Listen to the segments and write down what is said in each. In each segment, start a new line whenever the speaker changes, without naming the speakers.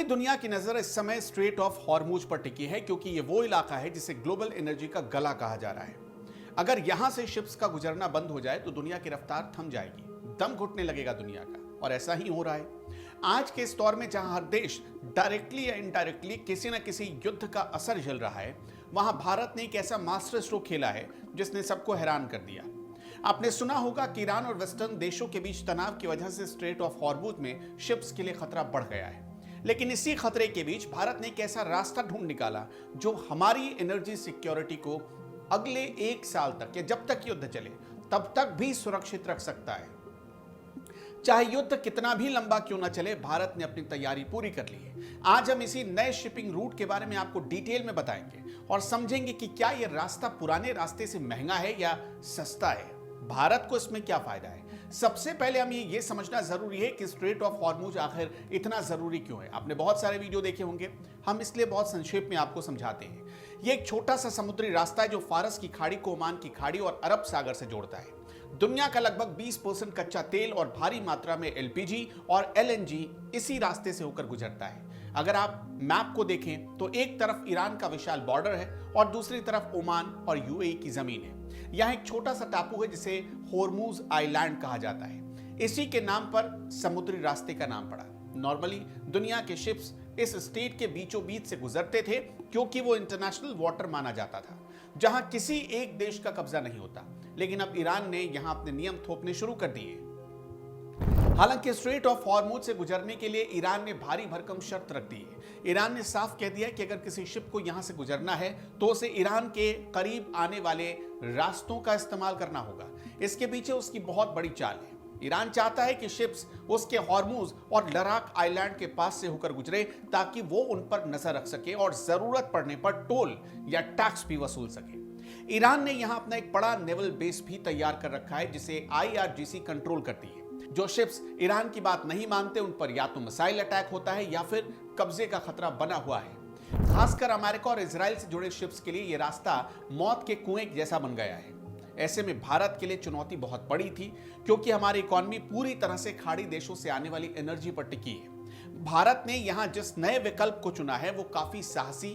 दुनिया की नजर इस समय स्ट्रेट ऑफ हॉर्मुज पर टिकी है क्योंकि ये वो इलाका है जिसे ग्लोबल एनर्जी का गला कहा जा रहा है। अगर यहां से शिप्स का गुजरना बंद हो जाए तो दुनिया की रफ्तार थम जाएगी, दम घुटने लगेगा दुनिया का, और ऐसा ही हो रहा है। आज के इस दौर में जहां हर देश डायरेक्टली या इनडायरेक्टली किसी न किसी युद्ध का असर झेल रहा है, वहां भारत ने एक ऐसा मास्टर स्ट्रोक खेला है जिसने सबको हैरान कर दिया। आपने सुना होगा कि ईरान और वेस्टर्न देशों के बीच तनाव की वजह से स्ट्रेट ऑफ हॉर्मुज में शिप्स के लिए खतरा बढ़ गया है। लेकिन इसी खतरे के बीच भारत ने एक ऐसा रास्ता ढूंढ निकाला जो हमारी एनर्जी सिक्योरिटी को अगले 1 साल तक या जब तक युद्ध चले तब तक भी सुरक्षित रख सकता है। चाहे युद्ध कितना भी लंबा क्यों ना चले, भारत ने अपनी तैयारी पूरी कर ली है। आज हम इसी नए शिपिंग रूट के बारे में आपको डिटेल में बताएंगे और समझेंगे कि क्या यह रास्ता पुराने रास्ते से महंगा है या सस्ता है, भारत को इसमें क्या फायदा है। सबसे पहले हमें यह समझना जरूरी है कि स्ट्रेट ऑफ हॉर्मुज आखिर इतना जरूरी क्यों है। आपने बहुत सारे वीडियो देखे होंगे, हम इसलिए बहुत संक्षेप में आपको समझाते हैं। यह एक छोटा सा समुद्री रास्ता है जो फारस की खाड़ी को ओमान की खाड़ी और अरब सागर से जोड़ता है। दुनिया का लगभग 20% कच्चा तेल और भारी मात्रा में एलपीजी और एलएनजी इसी रास्ते से होकर गुजरता है। अगर आप मैप को देखें तो एक तरफ ईरान का विशाल बॉर्डर है और दूसरी तरफ ओमान और यूएई की जमीन है। यहाँ एक छोटा सा टापू है जिसे होर्मुज आइलैंड कहा जाता है। इसी के नाम पर समुद्री रास्ते का नाम पड़ा। नॉर्मली दुनिया के शिप्स इस स्टेट के बीचों बीच से गुजरते थे क्योंकि वो इंटरनेशनल वाटर माना जाता था जहां किसी एक देश का कब्जा नहीं होता। लेकिन अब ईरान ने यहां अपने नियम थोपने शुरू कर दिए। हालांकि स्ट्रेट ऑफ हॉर्मुज से गुजरने के लिए ईरान ने भारी भरकम शर्त रख दी है। ईरान ने साफ कह दिया कि अगर किसी शिप को यहां से गुजरना है तो उसे ईरान के करीब आने वाले रास्तों का इस्तेमाल करना होगा। इसके पीछे उसकी बहुत बड़ी चाल है। ईरान चाहता है कि शिप्स उसके हॉर्मुज और लराक आइलैंड के पास से होकर गुजरे ताकि वो उन पर नजर रख सके और जरूरत पड़ने पर टोल या टैक्स भी वसूल सके। ईरान ने यहां अपना एक बड़ा नेवल बेस भी तैयार कर रखा है जिसे आईआरजीसी कंट्रोल करती है। जो शिप्स ईरान की बात नहीं मानते उन पर या तो मिसाइल अटैक होता है या फिर कब्जे का खतरा बना हुआ है। खासकर अमेरिका और इजराइल से जुड़े शिप्स के लिए यह रास्ता मौत के कुएं जैसा बन गया है। ऐसे में भारत के लिए चुनौती बहुत बड़ी थी क्योंकि हमारी इकोनॉमी पूरी तरह से खाड़ी देशों से आने वाली एनर्जी पर टिकी है। भारत ने यहां जिस नए विकल्प को चुना है वो काफी साहसी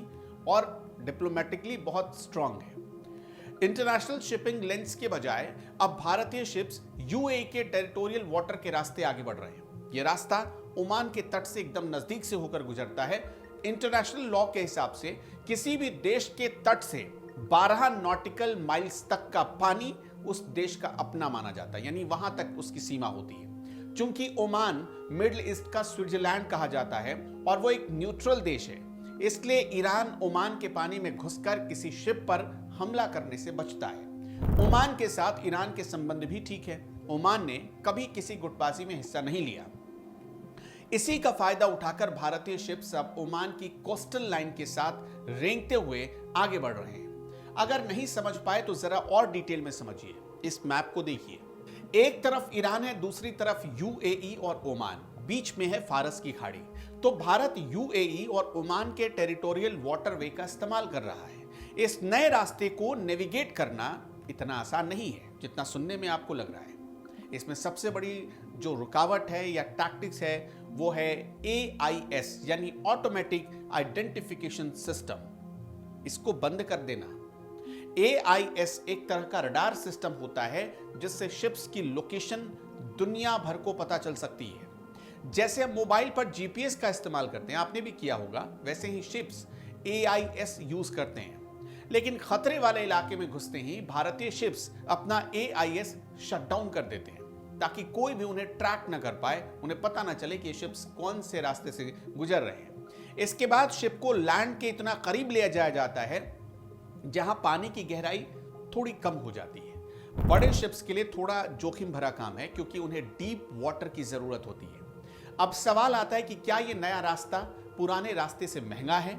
और डिप्लोमेटिकली बहुत स्ट्रांग है। इंटरनेशनल शिपिंग लेंस के बजाय अब भारतीय शिप्स यूएई के टेरिटोरियल वाटर के रास्ते आगे बढ़ रहे हैं। यह रास्ता ओमान के तट से एकदम नजदीक से होकर गुजरता है। इंटरनेशनल लॉ के हिसाब से किसी भी देश के तट से 12 नॉटिकल माइल्स तक का पानी उस देश का अपना माना जाता है, यानी वहां तक उसकी सीमा होती है। चूंकि ओमान मिडिल ईस्ट का स्विट्जरलैंड कहा जाता है और वो एक न्यूट्रल देश है, इसलिए ईरान ओमान के पानी में घुसकर किसी शिप पर हमला करने से बचता है। ओमान के साथ ईरान के संबंध भी ठीक है। ओमान ने कभी किसी गुटबाजी में हिस्सा नहीं लिया। इसी का फायदा उठाकर भारतीय शिप्स अब ओमान की कोस्टल लाइन के साथ रेंगते हुए आगे बढ़ रहे हैं। अगर नहीं समझ पाए तो जरा और डिटेल में समझिए। इस मैप को देखिए, एक तरफ ईरान है, दूसरी तरफ यूएई और ओमान, बीच में है फारस की खाड़ी। तो भारत यूएई और ओमान के टेरिटोरियल वाटरवे का इस्तेमाल कर रहा है। इस नए रास्ते को नेविगेट करना इतना आसान नहीं है जितना सुनने में आपको लग रहा है। इसमें सबसे बड़ी जो रुकावट है या टैक्टिक्स है वो है AIS यानी ऑटोमेटिक आइडेंटिफिकेशन सिस्टम। इसको बंद कर देना। AIS एक तरह का रडार सिस्टम होता है जिससे शिप्स की लोकेशन दुनिया भर को पता चल सकती है। जैसे हम मोबाइल पर जीपीएस का इस्तेमाल करते हैं, आपने भी किया होगा, वैसे ही शिप्स AIS यूज करते हैं। लेकिन खतरे वाले इलाके में घुसते ही भारतीय शिप्स अपना AIS शट डाउन कर देते हैं ताकि कोई भी उन्हें ट्रैक न कर पाए, उन्हें पता न चले कि ये शिप्स कौन से रास्ते से गुजर रहे हैं। इसके बाद शिप को लैंड के इतना करीब ले जाया जाता है जहां पानी की गहराई थोड़ी कम हो जाती है। बड़े शिप्स के लिए थोड़ा जोखिम भरा काम है क्योंकि उन्हें डीप वाटर की जरूरत होती है। अब सवाल आता है कि क्या यह नया रास्ता पुराने रास्ते से महंगा है?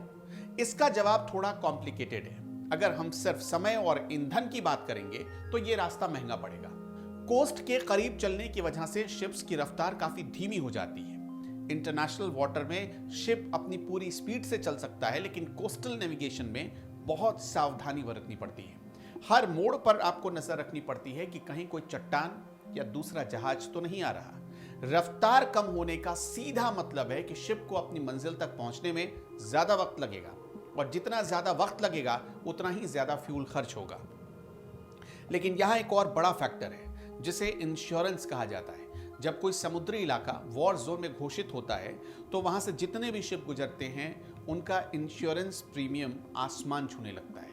इसका जवाब थोड़ा कॉम्प्लिकेटेड है। अगर हम सिर्फ समय और ईंधन की बात करेंगे तो यह रास्ता महंगा पड़ेगा। कोस्ट के करीब चलने की वजह से शिप्स की रफ्तार काफी धीमी हो जाती है। इंटरनेशनल वाटर में शिप अपनी पूरी स्पीड से चल सकता है, लेकिन कोस्टल नेविगेशन में बहुत सावधानी बरतनी पड़ती है। हर मोड़ पर आपको नजर रखनी पड़ती है कि कहीं कोई चट्टान या दूसरा जहाज तो नहीं आ रहा। रफ्तार कम होने का सीधा मतलब है कि शिप को अपनी मंजिल तक पहुंचने में ज्यादा वक्त लगेगा, और जितना ज्यादा वक्त लगेगा उतना ही ज्यादा फ्यूल खर्च होगा। लेकिन यहां एक और बड़ा फैक्टर है जिसे इंश्योरेंस कहा जाता है। जब कोई समुद्री इलाका वॉर जोन में घोषित होता है तो वहां से जितने भी शिप गुजरते हैं उनका इंश्योरेंस प्रीमियम आसमान छूने लगता है,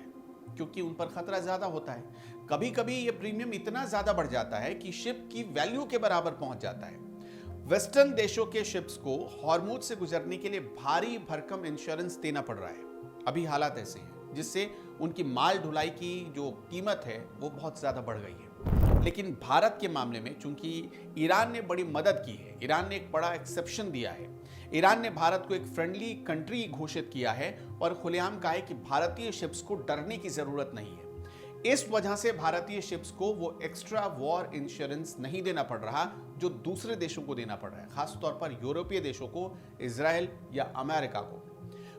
क्योंकि उन पर खतरा ज्यादा होता है। कभी कभी यह प्रीमियम इतना ज्यादा बढ़ जाता है कि शिप की वैल्यू के बराबर पहुंच जाता है। वेस्टर्न देशों के शिप्स को हॉर्मुज से गुजरने के लिए भारी भरकम इंश्योरेंस देना पड़ रहा है। अभी हालात ऐसे हैं जिससे उनकी माल ढुलाई की जो कीमत है वो बहुत ज्यादा बढ़ गई है। लेकिन भारत के मामले में चूंकि ईरान ने बड़ी मदद की है, ईरान ने एक बड़ा एक्सेप्शन दिया है, ईरान ने भारत को एक फ्रेंडली कंट्री घोषित किया है और खुलेआम कहा है कि भारतीय शिप्स को डरने की जरूरत नहीं है। इस वजह से भारतीय शिप्स को वो एक्स्ट्रा वॉर इंश्योरेंस नहीं देना पड़ रहा जो दूसरे देशों को देना पड़ रहा है, खासतौर पर यूरोपीय देशों को, इजराइल या अमेरिका को।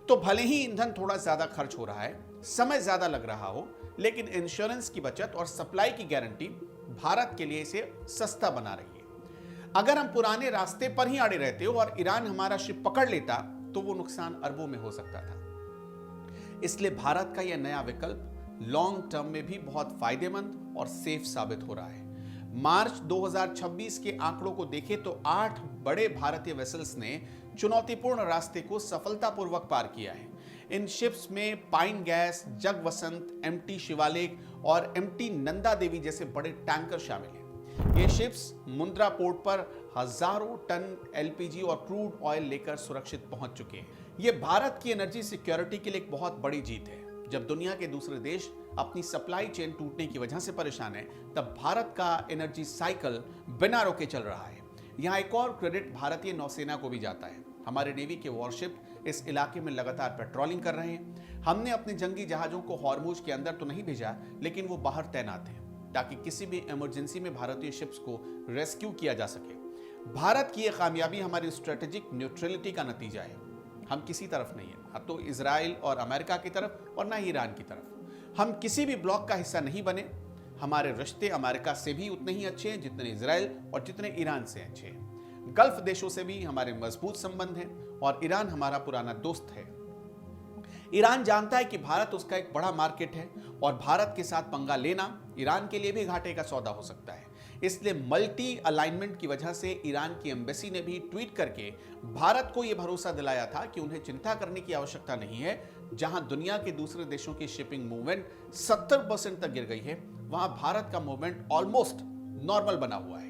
तो भले ही ईंधन थोड़ा ज्यादा खर्च हो रहा है, समय ज्यादा लग रहा हो, लेकिन इंश्योरेंस की बचत और सप्लाई की गारंटी भारत के लिए इसे सस्ता बना रही है। अगर हम पुराने रास्ते पर ही अड़े रहते और ईरान हमारा शिप पकड़ लेता तो वो नुकसान अरबों में हो सकता था। इसलिए भारत का यह नया विकल्प लॉन्ग टर्म में भी बहुत फायदेमंद और सेफ साबित हो रहा है। मार्च 2026 के आंकड़ों को देखें तो 8 बड़े भारतीय वेसल्स ने चुनौतीपूर्ण रास्ते को सफलतापूर्वक पार किया है। इन शिप्स में पाइन गैस, जगवसंत, एमटी शिवालिक और एमटी नंदा देवी जैसे बड़े टैंकर शामिल हैं। ये शिप्स मुंद्रा पोर्ट पर हजारों टन एलपीजी और क्रूड ऑयल लेकर सुरक्षित पहुंच चुके हैं। ये भारत की एनर्जी सिक्योरिटी के लिए एक बहुत बड़ी जीत है। जब दुनिया के दूसरे देश अपनी सप्लाई चेन टूटने की वजह से परेशान है, तब भारत का एनर्जी साइकिल बिना रुके चल रहा है। यहाँ एक और क्रेडिट भारतीय नौसेना को भी जाता है। हमारे नेवी के वॉरशिप इस इलाके में लगातार पेट्रोलिंग कर रहे हैं। हमने अपने जंगी जहाजों को हॉर्मुज के अंदर तो नहीं भेजा, लेकिन वो बाहर तैनात हैं ताकि किसी भी इमरजेंसी में भारतीय शिप्स को रेस्क्यू किया जा सके। भारत की यह कामयाबी हमारी स्ट्रेटेजिक न्यूट्रलिटी का नतीजा है। हम किसी तरफ नहीं है, न तो इजराइल और अमेरिका की तरफ और न ही ईरान की तरफ। हम किसी भी ब्लॉक का हिस्सा नहीं बने। हमारे रिश्ते अमेरिका से भी उतने ही अच्छे हैं जितने इजराइल और जितने ईरान से अच्छे हैं। गल्फ देशों से भी हमारे मजबूत संबंध हैं और ईरान हमारा पुराना दोस्त है। ईरान जानता है कि भारत उसका एक बड़ा मार्केट है और भारत के साथ पंगा लेना ईरान के लिए भी घाटे का सौदा हो सकता है। इसलिए मल्टी अलाइनमेंट की वजह से ईरान की एम्बेसी ने भी ट्वीट करके भारत को यह भरोसा दिलाया था कि उन्हें चिंता करने की आवश्यकता नहीं है। जहां दुनिया के दूसरे देशों की शिपिंग मूवमेंट 70% तक गिर गई है, वहां भारत का मूवमेंट ऑलमोस्ट नॉर्मल बना हुआ है।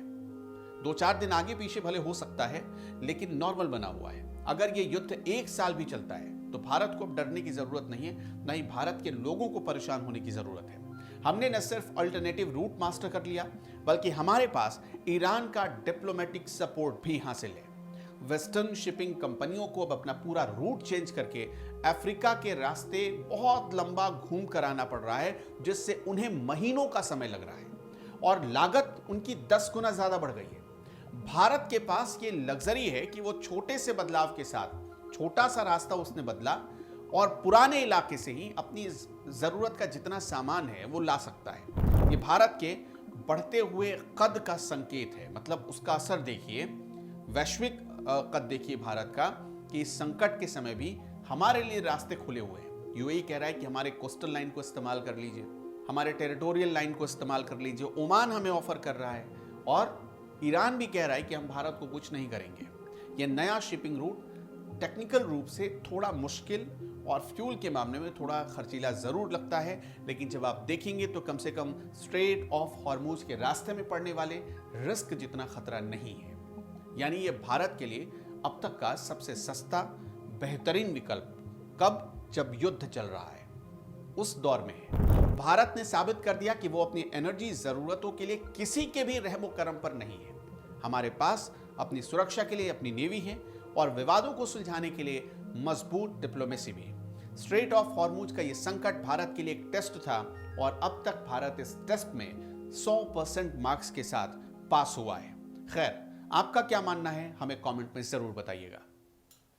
2-4 दिन आगे पीछे भले हो सकता है, लेकिन नॉर्मल बना हुआ है। अगर यह युद्ध 1 साल भी चलता है तो भारत को अब डरने की जरूरत नहीं है, न ही भारत के लोगों को परेशान होने की जरूरत है। हमने न सिर्फ अल्टरनेटिव रूट मास्टर कर लिया, बल्कि हमारे पास ईरान का डिप्लोमेटिक सपोर्ट भी हासिल है। वेस्टर्न शिपिंग कंपनियों को अब अपना पूरा रूट चेंज करके अफ्रीका के रास्ते बहुत लंबा घूम कर आना पड़ रहा है, जिससे उन्हें महीनों का समय लग रहा है और लागत उनकी 10 गुना ज्यादा बढ़ गई है। भारत के पास ये लग्जरी है कि वो छोटे से बदलाव के साथ छोटा सा रास्ता उसने बदला और पुराने इलाके से ही अपनी जरूरत का जितना सामान है वो ला सकता है। ये भारत के बढ़ते हुए कद का संकेत है। मतलब उसका असर देखिए, वैश्विक कद देखिए भारत का, कि इस संकट के समय भी हमारे लिए रास्ते खुले हुए हैं। यूएई कह रहा है कि हमारे कोस्टल लाइन को इस्तेमाल कर लीजिए, हमारे टेरिटोरियल लाइन को इस्तेमाल कर लीजिए। ओमान हमें ऑफर कर रहा है और ईरान भी कह रहा है कि हम भारत को कुछ नहीं करेंगे। यह नया शिपिंग रूट टेक्निकल रूप से थोड़ा मुश्किल और फ्यूल के मामले में थोड़ा खर्चीला जरूर लगता है, लेकिन जब आप देखेंगे तो कम से कम स्ट्रेट ऑफ हॉर्मुज के रास्ते में पड़ने वाले रिस्क जितना खतरा नहीं है। यानी ये भारत के लिए अब तक का सबसे सस्ता बेहतरीन विकल्प कब, जब युद्ध चल रहा है, उस दौर में है। भारत ने साबित कर दिया कि वो अपनी एनर्जी जरूरतों के लिए किसी के भी रहमो करम पर नहीं है। हमारे पास अपनी सुरक्षा के लिए अपनी नेवी है और विवादों को सुलझाने के लिए मजबूत डिप्लोमेसी भी। स्ट्रेट ऑफ हॉर्मुज का यह संकट भारत के लिए एक टेस्ट था और अब तक भारत इस टेस्ट में 100% मार्क्स के साथ पास हुआ है। खैर, आपका क्या मानना है हमें कमेंट में जरूर बताइएगा।